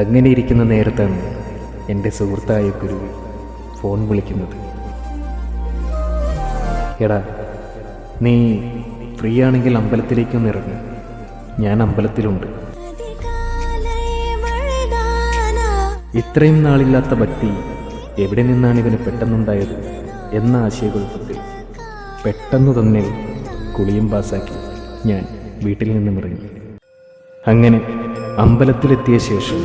അങ്ങനെ ഇരിക്കുന്ന നേരത്താണ് എൻ്റെ സുഹൃത്തായ കുരുവി ഫോൺ വിളിക്കുന്നത്. എടാ, നീ ഫ്രീ ആണെങ്കിൽ അമ്പലത്തിലേക്കൊന്ന് ഇറങ്ങും, ഞാൻ അമ്പലത്തിലുണ്ട്. ഇത്രയും നാളില്ലാത്ത ഭക്തി എവിടെ നിന്നാണ് ഇവന് പെട്ടെന്നുണ്ടായത് എന്ന ആശയക്കുഴപ്പത്തിൽ പെട്ടെന്ന് തന്നെ കുളിയും പാസാക്കി ഞാൻ വീട്ടിൽ നിന്നും ഇറങ്ങി. അങ്ങനെ അമ്പലത്തിലെത്തിയ ശേഷം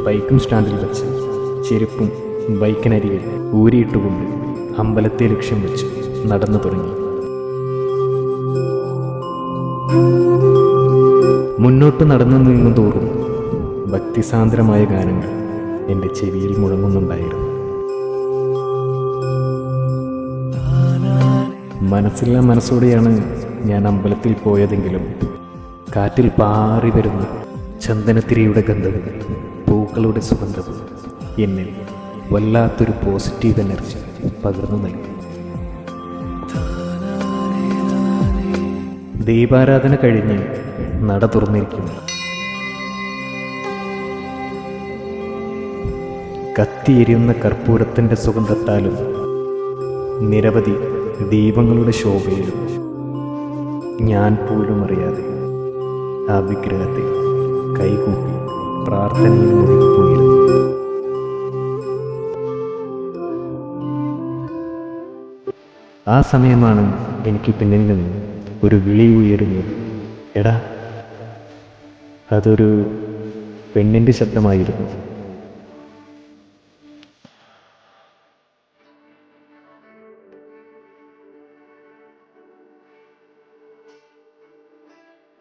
ബൈക്കും സ്റ്റാൻഡിൽ വെച്ച് ചെരുപ്പും ബൈക്കിനരികിൽ ഊരിയിട്ടുകൊണ്ട് അമ്പലത്തെ ലക്ഷ്യം വെച്ച് നടന്നു തുടങ്ങി. മുന്നോട്ട് നടന്നു നീങ്ങുന്തോറും ഭക്തിസാന്ദ്രമായ ഗാനങ്ങൾ എൻ്റെ ചെവിയിൽ മുഴങ്ങുന്നുണ്ടായിരുന്നു. മനസ്സില്ല മനസ്സോടെയാണ് ഞാൻ അമ്പലത്തിൽ പോയതെങ്കിലും കാറ്റിൽ പാറി വരുന്ന ചന്ദനത്തിരിയുടെ ഗന്ധവും പൂക്കളുടെ സുഗന്ധവും എന്നിൽ വല്ലാത്തൊരു പോസിറ്റീവ് എനർജി പകർന്നു നൽകി. ദീപാരാധന കഴിഞ്ഞ് നട തുറന്നിരിക്കുന്നു. കത്തിയെരിയുന്ന കർപ്പൂരത്തിൻ്റെ സുഗന്ധത്താലും നിരവധി ദീപങ്ങളുടെ ശോഭയിലും ഞാൻ പോലും അറിയാതെ ആ വിഗ്രഹത്തെ കൈകൂപ്പി പ്രാർത്ഥനയിൽ മുഴുകിപ്പോയിരുന്നു. ആ സമയമാണ് എനിക്ക് പിന്നിൽ നിന്ന് ഒരു വിളി ഉയരുന്നത്. എടാ, അതൊരു പെണ്ണിൻ്റെ ശബ്ദമായിരുന്നു.